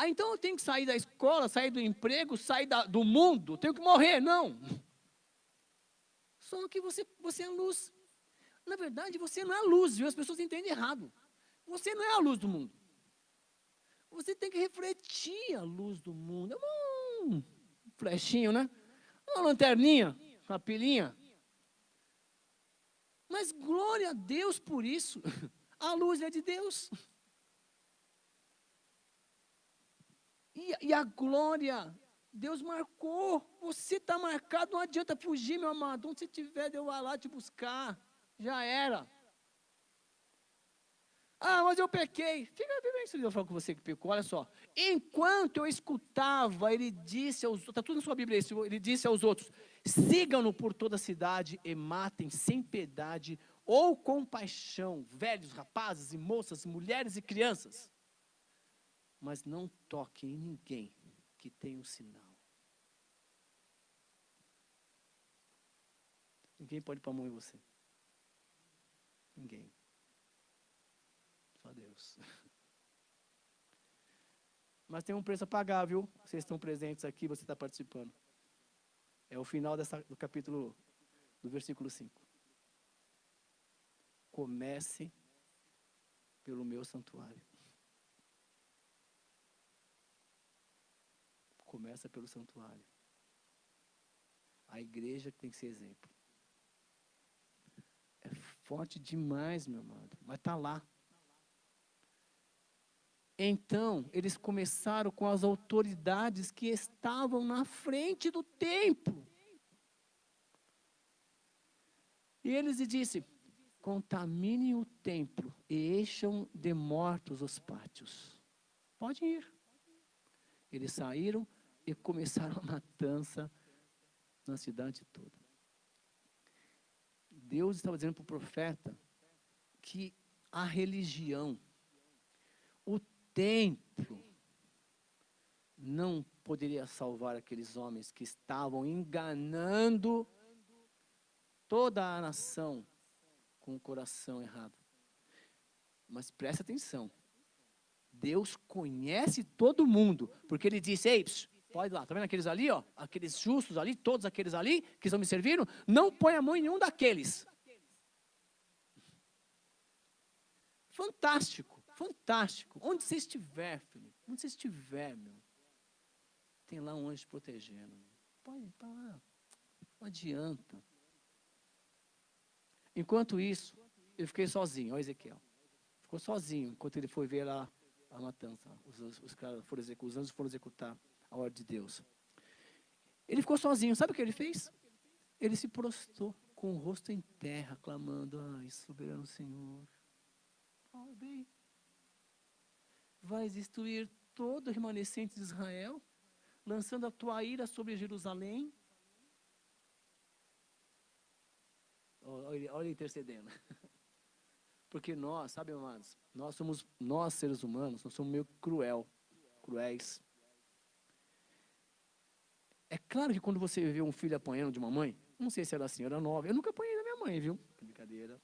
Então eu tenho que sair da escola, sair do emprego, sair do mundo, tenho que morrer. Não. Só que você é a luz. Na verdade, você não é a luz, viu? As pessoas entendem errado. Você não é a luz do mundo. Você tem que refletir a luz do mundo. É um flechinho, né? Uma lanterninha, uma pilinha. Mas glória a Deus por isso. A luz é de Deus. E a glória, Deus marcou. Você está marcado, não adianta fugir, meu amado. Onde você estiver, Deus vai lá te buscar. Já era. Mas eu pequei. Fica bem se eu falar com você que pecou. Olha só. Enquanto eu escutava, ele disse aos outros, está tudo na sua Bíblia, ele disse aos outros: sigam-no por toda a cidade e matem sem piedade ou compaixão, velhos, rapazes e moças, mulheres e crianças. Mas não toquem em ninguém que tenha um sinal. Ninguém pode pôr a mão em você. Ninguém. Só Deus. Mas tem um preço a pagar, viu? Vocês estão presentes aqui, você está participando. É o final do capítulo, do versículo 5. Comece pelo meu santuário. Começa pelo santuário. A igreja que tem que ser exemplo. É forte demais, meu amado. Mas está lá. Então, eles começaram com as autoridades que estavam na frente do templo. E eles lhe disseram: contaminem o templo e encham de mortos os pátios. Pode ir. Eles saíram e começaram a matança na cidade toda. Deus estava dizendo para o profeta que a religião, o templo, não poderia salvar aqueles homens que estavam enganando toda a nação com o coração errado. Mas preste atenção. Deus conhece todo mundo, porque Ele disse: ei, pode ir lá, está vendo aqueles ali, ó, aqueles justos ali, todos aqueles ali que estão me servindo, não põe a mão em nenhum daqueles. Fantástico, fantástico. Onde você estiver, filho, onde você estiver, meu, tem lá um anjo protegendo. Pode ir para lá, não adianta. Enquanto isso, eu fiquei sozinho, ó Ezequiel. Ficou sozinho, enquanto ele foi ver lá a matança. Os caras foram executar, os anjos foram executar a ordem de Deus. Ele ficou sozinho, sabe o que ele fez? Ele se prostrou com o rosto em terra, clamando: ai, soberano Senhor, fala bem. Vais destruir todo o remanescente de Israel, lançando a tua ira sobre Jerusalém. Olha ele intercedendo. Porque nós, sabe, amados, nós seres humanos, nós somos meio cruéis. É claro que quando você vê um filho apanhando de uma mãe, não sei se era assim, era 9. Eu nunca apanhei da minha mãe, viu? Que brincadeira.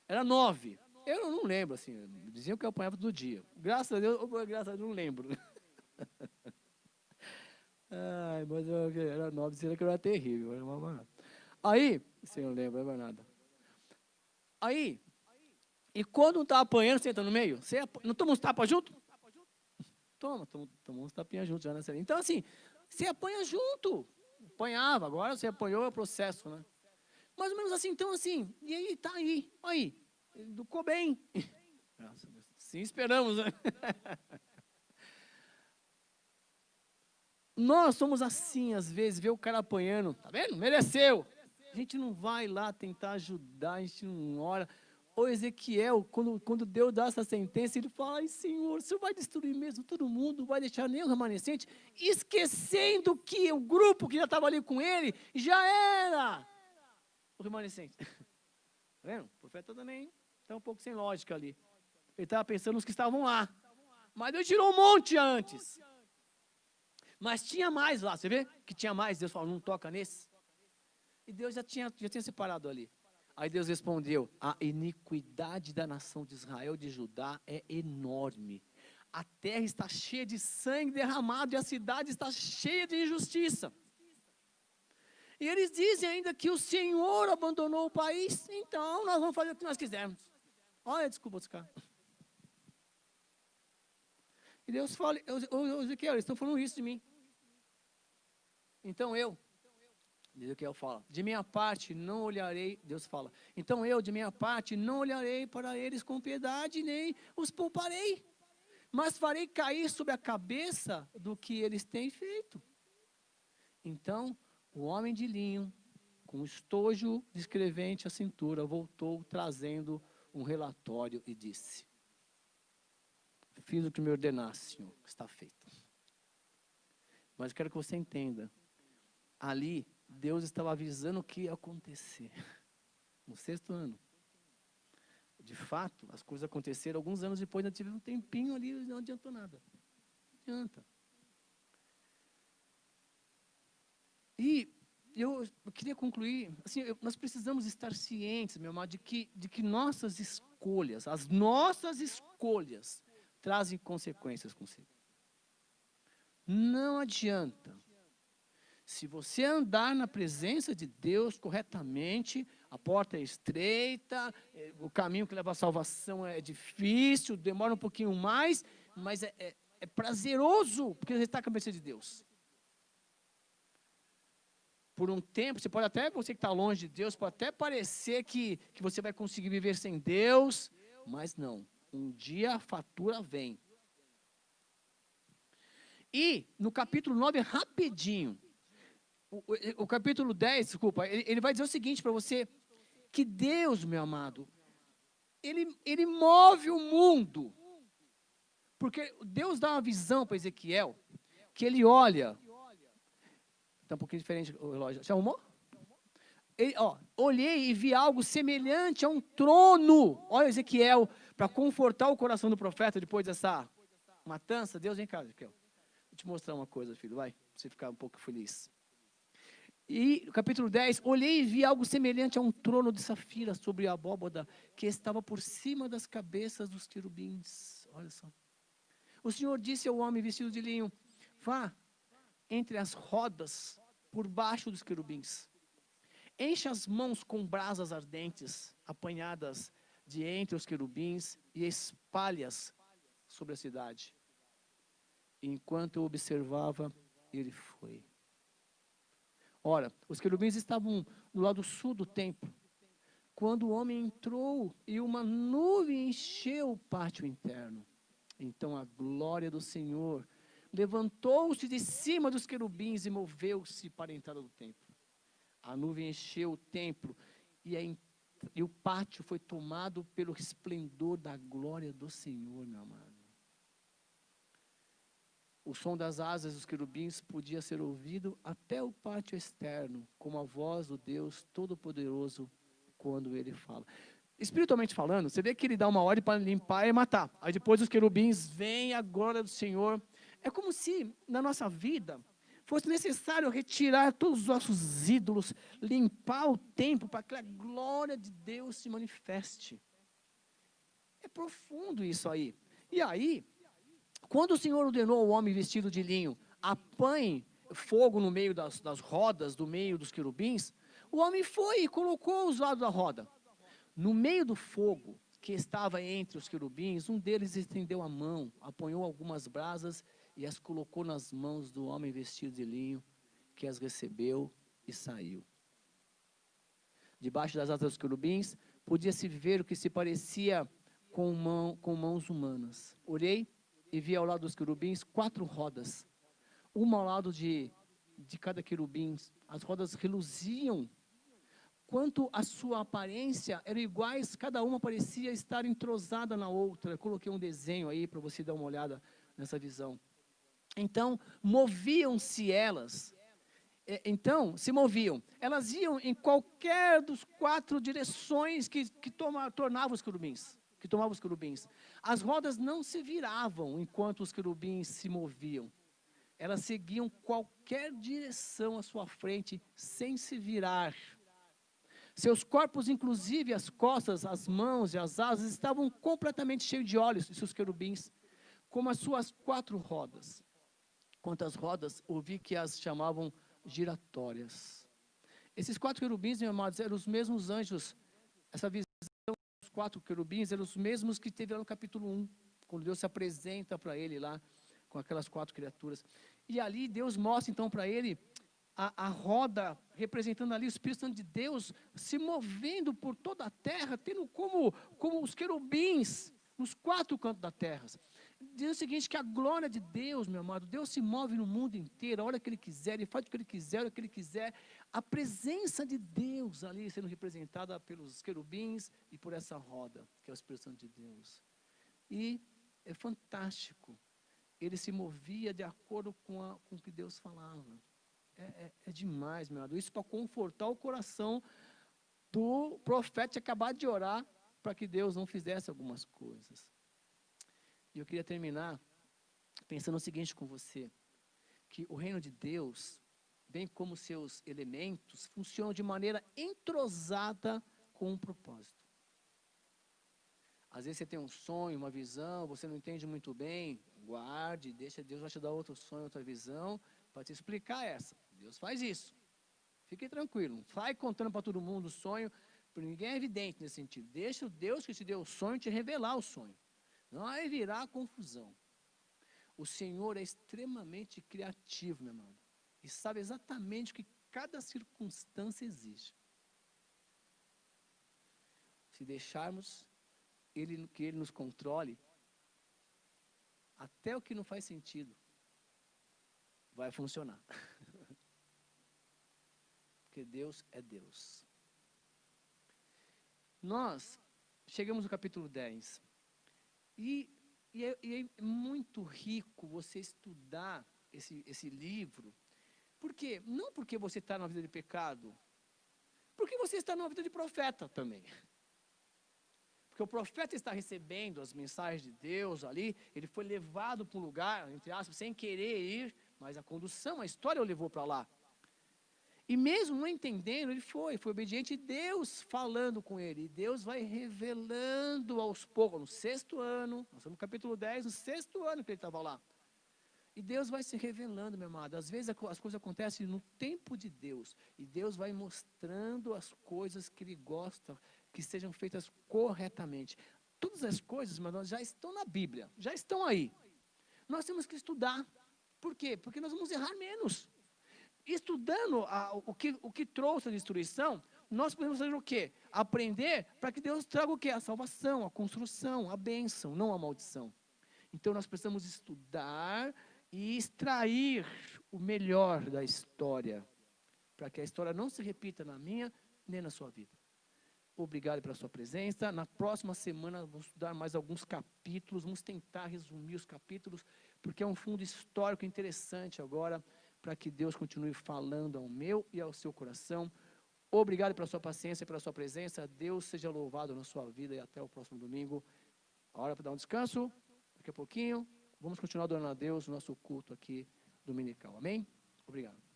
Era 9. Eu não lembro, assim, diziam que eu apanhava todo dia. Graças a Deus, não lembro. Ai, mas eu era 9, será que eu era terrível, era uma... Aí, você não lembra, não é nada. Aí, e quando não está apanhando, você entra no meio? Não toma uns tapas junto? Toma uns tapinhas juntos já nessa linha. Então, assim, você apanha junto. Apanhava, agora você apanhou, é o processo, né? Mais ou menos assim, então assim, e aí, tá aí, educou bem. Graças a Deus. Sim, esperamos, né? Nós somos assim, às vezes, vê o cara apanhando, tá vendo? Mereceu. A gente não vai lá tentar ajudar, a gente não ora. O Ezequiel, quando Deus dá essa sentença, ele fala: ai, Senhor, o Senhor vai destruir mesmo todo mundo, não vai deixar nem o remanescente, esquecendo que o grupo que já estava ali com ele, já era o remanescente. vendo? O profeta também está um pouco sem lógica ali. Ele estava pensando nos que estavam lá. Mas Deus tirou um monte antes. Mas tinha mais lá, você vê? Que tinha mais. Deus falou, não toca nesse. E Deus já tinha separado ali. Aí Deus respondeu, a iniquidade da nação de Israel, de Judá, é enorme. A terra está cheia de sangue derramado e a cidade está cheia de injustiça. E eles dizem ainda que o Senhor abandonou o país, então nós vamos fazer o que nós quisermos. Olha, desculpa os caras. E Deus fala, Ezequiel, eles estão falando isso de mim. Então Ezequiel fala, de minha parte não olharei, Deus fala, então de minha parte não olharei para eles com piedade, nem os pouparei, mas farei cair sobre a cabeça do que eles têm feito. Então, o homem de linho, com estojo de escrevente à cintura, voltou trazendo um relatório e disse, fiz o que me ordenasse, Senhor, está feito. Mas eu quero que você entenda, ali, Deus estava avisando o que ia acontecer. No 6º ano. De fato, as coisas aconteceram alguns anos depois, ainda tive um tempinho ali, não adiantou nada. Não adianta. E eu queria concluir, assim, nós precisamos estar cientes, meu amado, de que nossas escolhas, as nossas escolhas, trazem consequências consigo. Não adianta. Se você andar na presença de Deus corretamente, a porta é estreita, o caminho que leva à salvação é difícil, demora um pouquinho mais, mas é prazeroso, porque você está com a presença de Deus. Por um tempo, você que está longe de Deus, pode até parecer que você vai conseguir viver sem Deus, mas não. Um dia a fatura vem. E no capítulo 9, rapidinho, o capítulo 10, desculpa, ele vai dizer o seguinte para você, que Deus, meu amado, ele move o mundo, porque Deus dá uma visão para Ezequiel, que ele olha, está um pouquinho diferente o relógio, você arrumou? Olhei e vi algo semelhante a um trono, olha Ezequiel, para confortar o coração do profeta depois dessa matança. Deus, vem cá, Ezequiel, vou te mostrar uma coisa, filho, vai, para você ficar um pouco feliz. E no capítulo 10, olhei e vi algo semelhante a um trono de safira sobre a abóbada, que estava por cima das cabeças dos querubins. Olha só. O Senhor disse ao homem vestido de linho, vá entre as rodas, por baixo dos querubins. Enche as mãos com brasas ardentes, apanhadas de entre os querubins, e espalhe-as sobre a cidade. Enquanto eu observava, ele foi. Ora, os querubins estavam do lado sul do templo, quando o homem entrou e uma nuvem encheu o pátio interno. Então a glória do Senhor levantou-se de cima dos querubins e moveu-se para a entrada do templo. A nuvem encheu o templo e o pátio foi tomado pelo resplendor da glória do Senhor, meu amado. O som das asas dos querubins podia ser ouvido até o pátio externo, como a voz do Deus Todo-Poderoso quando ele fala. Espiritualmente falando, você vê que ele dá uma ordem para limpar e matar. Aí depois os querubins vêm a glória do Senhor. É como se na nossa vida fosse necessário retirar todos os nossos ídolos, limpar o templo para que a glória de Deus se manifeste. É profundo isso aí. E aí, quando o Senhor ordenou ao homem vestido de linho, apanhe fogo no meio das rodas, do meio dos querubins, o homem foi e colocou os lados da roda. No meio do fogo que estava entre os querubins, um deles estendeu a mão, apanhou algumas brasas e as colocou nas mãos do homem vestido de linho, que as recebeu e saiu. Debaixo das asas dos querubins, podia-se ver o que se parecia com mãos humanas. Olhei e vi ao lado dos querubins 4 rodas, uma ao lado de cada querubim. As rodas reluziam, quanto a sua aparência, eram iguais, cada uma parecia estar entrosada na outra. Eu coloquei um desenho aí para você dar uma olhada nessa visão. Então, moviam-se elas, então, se moviam. Elas iam em qualquer dos 4 direções que tornavam os querubins. Que tomavam os querubins. As rodas não se viravam enquanto os querubins se moviam. Elas seguiam qualquer direção à sua frente, sem se virar. Seus corpos, inclusive as costas, as mãos e as asas, estavam completamente cheios de olhos, de seus querubins, como as suas 4 rodas. Quanto às rodas, ouvi que as chamavam giratórias. Esses 4 querubins, meus amados, eram os mesmos anjos. Essa visão dos 4 querubins eram os mesmos que teve lá no capítulo 1, quando Deus se apresenta para ele lá, com aquelas 4 criaturas. E ali Deus mostra então para ele a roda, representando ali o Espírito Santo de Deus, se movendo por toda a terra, tendo como os querubins, nos 4 cantos da terra. Diz o seguinte, que a glória de Deus, meu amado, Deus se move no mundo inteiro, a hora que Ele quiser, Ele faz o que Ele quiser, a hora que Ele quiser. A presença de Deus ali sendo representada pelos querubins e por essa roda, que é o Espírito Santo de Deus. E é fantástico. Ele se movia de acordo com o que Deus falava. É demais, meu amado. Isso para confortar o coração do profeta que acabado de orar para que Deus não fizesse algumas coisas. E eu queria terminar pensando o seguinte com você, que o reino de Deus, bem como seus elementos, funcionam de maneira entrosada com um propósito. Às vezes você tem um sonho, uma visão, você não entende muito bem, guarde, deixa, Deus vai te dar outro sonho, outra visão, para te explicar essa. Deus faz isso. Fique tranquilo, não vai contando para todo mundo o sonho, porque ninguém é evidente nesse sentido. Deixa o Deus que te deu o sonho te revelar o sonho. Não vai virar confusão. O Senhor é extremamente criativo, meu amado, e sabe exatamente o que cada circunstância exige. Se deixarmos que Ele nos controle, até o que não faz sentido vai funcionar. Porque Deus é Deus. Nós chegamos no capítulo 10. E é muito rico você estudar esse livro. Por quê? Não porque você está na vida de pecado, porque você está numa vida de profeta também. Porque o profeta está recebendo as mensagens de Deus ali, ele foi levado para um lugar, entre aspas, sem querer ir, mas a condução, a história o levou para lá. E mesmo não entendendo, ele foi obediente, e Deus falando com ele, e Deus vai revelando aos poucos, no 6º ano, nós estamos no capítulo 10, no 6º ano que ele estava lá. E Deus vai se revelando, meu amado, às vezes as coisas acontecem no tempo de Deus, e Deus vai mostrando as coisas que Ele gosta, que sejam feitas corretamente. Todas as coisas, meu irmão, já estão na Bíblia, já estão aí. Nós temos que estudar. Por quê? Porque nós vamos errar menos. Estudando o que trouxe a destruição, nós podemos fazer o quê? Aprender para que Deus traga o quê? A salvação, a construção, a bênção, não a maldição. Então nós precisamos estudar e extrair o melhor da história, para que a história não se repita na minha nem na sua vida. Obrigado pela sua presença. Na próxima semana vamos estudar mais alguns capítulos, vamos tentar resumir os capítulos, porque é um fundo histórico interessante agora, para que Deus continue falando ao meu e ao seu coração. Obrigado pela sua paciência e pela sua presença. Deus seja louvado na sua vida e até o próximo domingo. A hora para dar um descanso, daqui a pouquinho. Vamos continuar adorando a Deus no nosso culto aqui dominical. Amém? Obrigado.